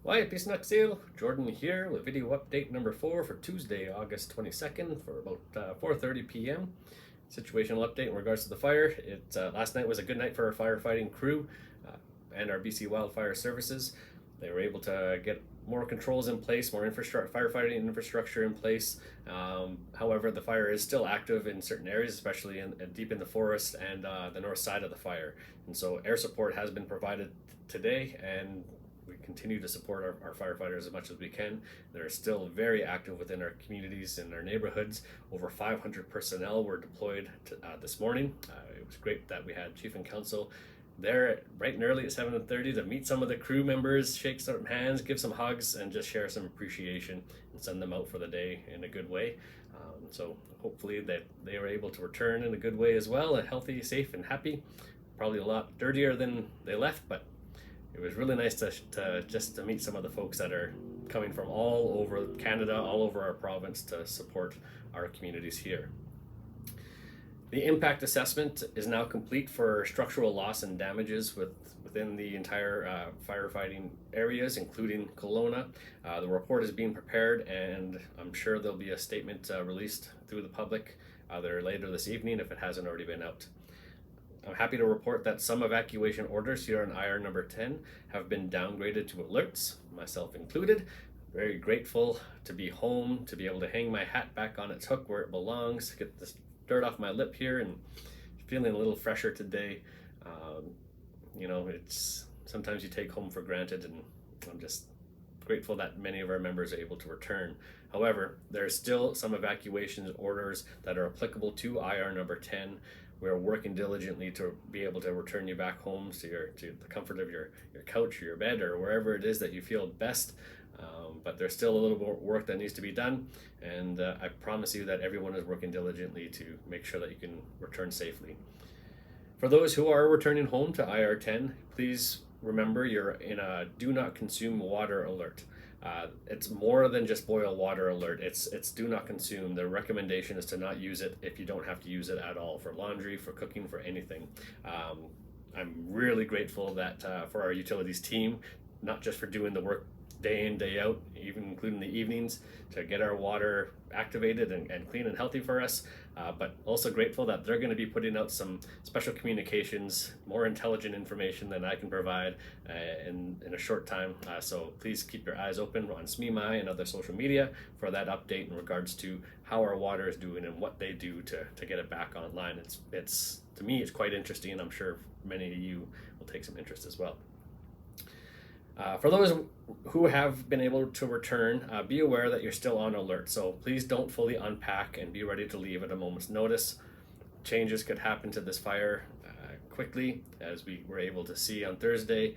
Wyatt Peace Seal, Jordan here with video update number 4 for Tuesday, August 22nd for about 4:30 p.m. Situational update in regards to the fire. Last night was a good night for our firefighting crew and our BC Wildfire services. They were able to get more controls in place, more firefighting infrastructure in place. However, the fire is still active in certain areas, especially deep in the forest and the north side of the fire. And so air support has been provided today, and we continue to support our firefighters as much as we can. They're still very active within our communities and our neighborhoods. Over 500 personnel were deployed this morning. It was great that we had Chief and Council there bright and early at 7:30 to meet some of the crew members, shake some hands, give some hugs, and just share some appreciation and send them out for the day in a good way. So hopefully that they were able to return in a good way as well, and healthy, safe, and happy. Probably a lot dirtier than they left, but it was really nice to meet some of the folks that are coming from all over Canada, all over our province to support our communities here. The impact assessment is now complete for structural loss and damages within the entire firefighting areas, including Kelowna. The report is being prepared, and I'm sure there'll be a statement released through the public either later this evening if it hasn't already been out. I'm happy to report that some evacuation orders here on IR number 10 have been downgraded to alerts, myself included. Very grateful to be home, to be able to hang my hat back on its hook where it belongs, get this dirt off my lip here, and feeling a little fresher today. It's sometimes you take home for granted, and I'm just grateful that many of our members are able to return. However, there are still some evacuation orders that are applicable to IR number 10. We're working diligently to be able to return you back home to the comfort of your couch or your bed or wherever it is that you feel best. But there's still a little more work that needs to be done, and I promise you that everyone is working diligently to make sure that you can return safely. For those who are returning home to IR10, please remember you're in a do not consume water alert. It's more than just boil water alert. It's do not consume. The recommendation is to not use it if you don't have to use it at all, for laundry, for cooking, for anything. I'm really grateful that for our utilities team, not just for doing the work day in, day out, even including the evenings, to get our water activated and clean and healthy for us, but also grateful that they're going to be putting out some special communications, more intelligent information than I can provide in a short time. So please keep your eyes open on SMEMI and other social media for that update in regards to how our water is doing and what they do to get it back online. It's to me, it's quite interesting, and I'm sure many of you will take some interest as well. For those who have been able to return, be aware that you're still on alert. So please don't fully unpack and be ready to leave at a moment's notice. Changes could happen to this fire quickly, as we were able to see on Thursday.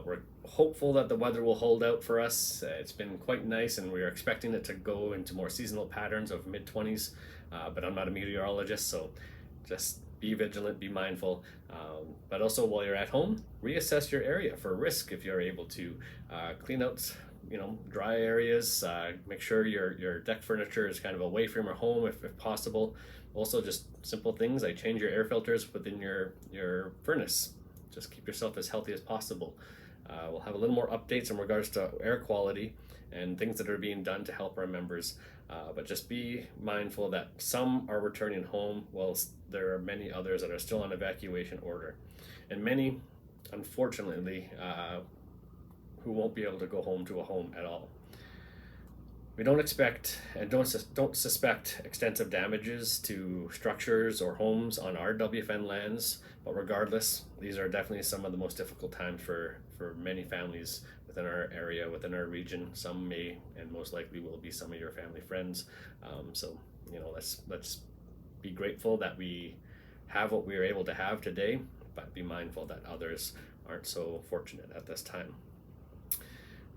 We're hopeful that the weather will hold out for us. It's been quite nice, and we are expecting it to go into more seasonal patterns of mid-20s, but I'm not a meteorologist, so just be vigilant, be mindful, but also while you're at home, reassess your area for risk if you're able to. Clean out, dry areas. Make sure your deck furniture is kind of away from your home if possible. Also, just simple things like change your air filters within your furnace. Just keep yourself as healthy as possible. We'll have a little more updates in regards to air quality and things that are being done to help our members. But just be mindful that some are returning home, whilst there are many others that are still on evacuation order. And many, unfortunately, who won't be able to go home to a home at all. We don't expect and don't suspect extensive damages to structures or homes on our WFN lands, but regardless, these are definitely some of the most difficult times for many families within our area, within our region. Some may and most likely will be some of your family friends. So let's be grateful that we have what we are able to have today, but be mindful that others aren't so fortunate at this time.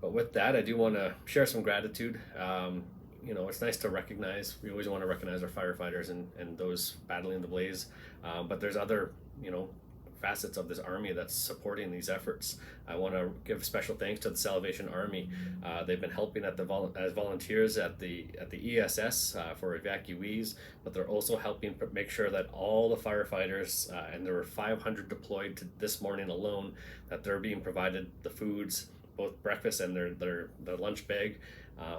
But with that, I do want to share some gratitude. It's nice to recognize. We always want to recognize our firefighters and those battling the blaze. But there's other, facets of this army that's supporting these efforts. I want to give special thanks to the Salvation Army. They've been helping as volunteers at the ESS for evacuees, but they're also helping make sure that all the firefighters, and there were 500 deployed this morning alone, that they're being provided the foods, both breakfast and their lunch bag,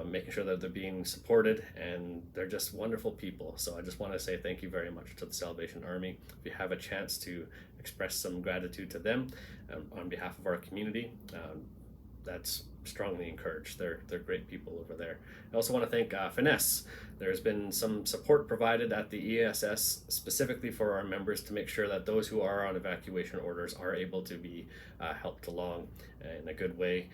making sure that they're being supported, and they're just wonderful people. So I just want to say thank you very much to the Salvation Army. If you have a chance to express some gratitude to them on behalf of our community, that's strongly encouraged. They're great people over there. I also want to thank Finesse. There's been some support provided at the ESS specifically for our members to make sure that those who are on evacuation orders are able to be helped along in a good way.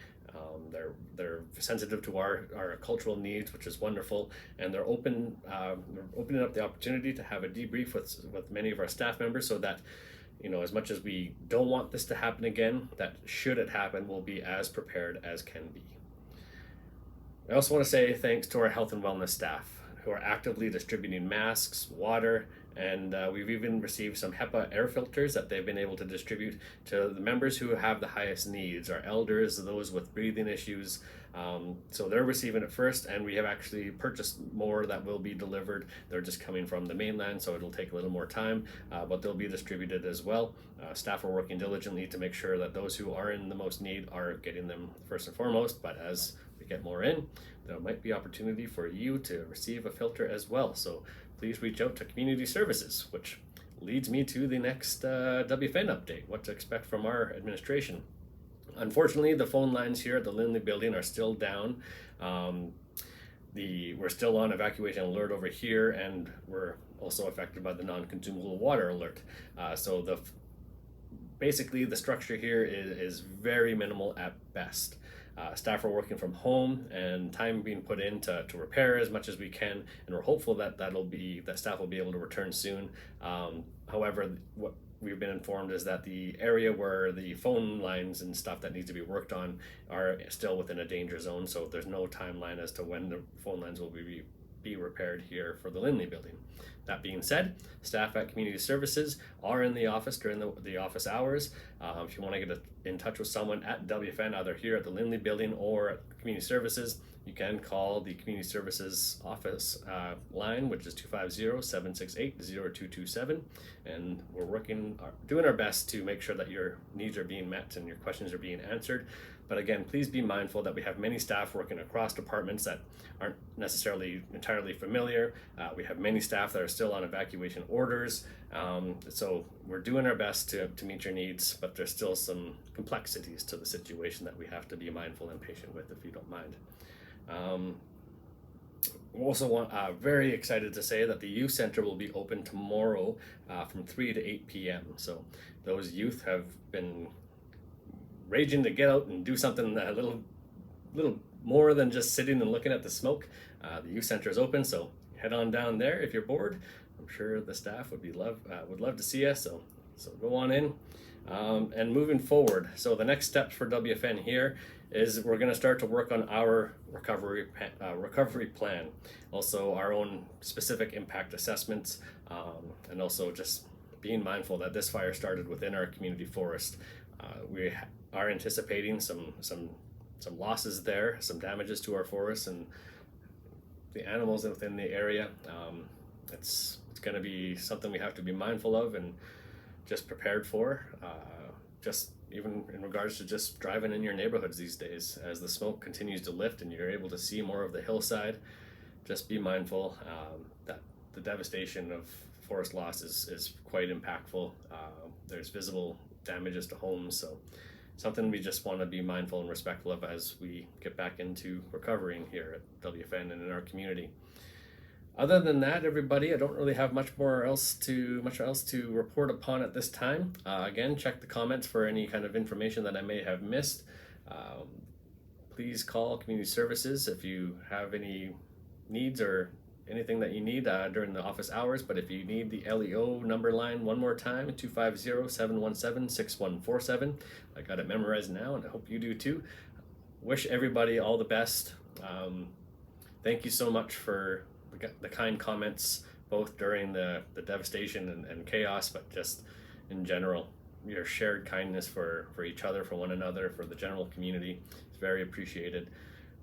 They're sensitive to our cultural needs, which is wonderful, and they're opening up the opportunity to have a debrief with many of our staff members, so that, you know, as much as we don't want this to happen again, that should it happen, we'll be as prepared as can be. I also want to say thanks to our health and wellness staff who are actively distributing masks, water, and we've even received some HEPA air filters that they've been able to distribute to the members who have the highest needs, our elders, those with breathing issues. So they're receiving it first, and we have actually purchased more that will be delivered. They're just coming from the mainland, so it'll take a little more time, but they'll be distributed as well. Staff are working diligently to make sure that those who are in the most need are getting them first and foremost, but as we get more in, there might be opportunity for you to receive a filter as well. So please reach out to community services, which leads me to the next WFN update, what to expect from our administration. Unfortunately, the phone lines here at the Lindley building are still down. We're still on evacuation alert over here, and we're also affected by the non-consumable water alert. So basically the structure here is very minimal at best. Staff are working from home, and time being put in to repair as much as we can, and we're hopeful that staff will be able to return soon. However, what we've been informed is that the area where the phone lines and stuff that needs to be worked on are still within a danger zone, so there's no timeline as to when the phone lines will be repaired here for the Lindley building. That being said, staff at Community Services are in the office during the office hours. If you want to get in touch with someone at WFN, either here at the Lindley building or at Community Services, you can call the Community Services office line, which is 250-768-0227. And we're doing our best to make sure that your needs are being met and your questions are being answered. But again, please be mindful that we have many staff working across departments that aren't necessarily entirely familiar. We have many staff that are still on evacuation orders. So we're doing our best to meet your needs, but there's still some complexities to the situation that we have to be mindful and patient with, if you don't mind. We also very excited to say that the youth center will be open tomorrow from 3 to 8 p.m. So those youth have been raging to get out and do something a little more than just sitting and looking at the smoke. The youth center is open, so head on down there if you're bored. I'm sure the staff would love to see us. So go on in. And moving forward, so the next steps for WFN here is we're going to start to work on our recovery plan, also our own specific impact assessments, and also just being mindful that this fire started within our community forest. We are anticipating some losses there, some damages to our forests and the animals within the area. It's going to be something we have to be mindful of and just prepared for, just even in regards to just driving in your neighborhoods these days. As the smoke continues to lift and you're able to see more of the hillside, just be mindful that the devastation of forest loss is quite impactful. There's visible damages to homes, so something we just want to be mindful and respectful of as we get back into recovering here at WFN and in our community. Other than that, everybody, I don't really have much else to report upon at this time. Again, check the comments for any kind of information that I may have missed. Please call Community Services if you have any needs or anything that you need during the office hours. But if you need the LEO number line one more time, 250-717-6147. I got it memorized now, and I hope you do too. Wish everybody all the best. Thank you so much for the kind comments, both during the devastation and chaos, but just in general, your shared kindness for each other, for one another, for the general community is very appreciated.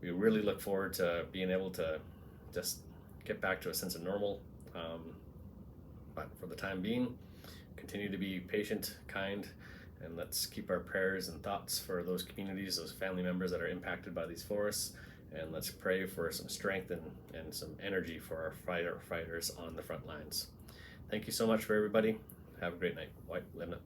We really look forward to being able to just get back to a sense of normal, but for the time being, continue to be patient, kind, And let's keep our prayers and thoughts for those communities, those family members that are impacted by these forests. And let's pray for some strength and some energy for our fighters on the front lines. Thank you so much for everybody. Have a great night. White Lemna.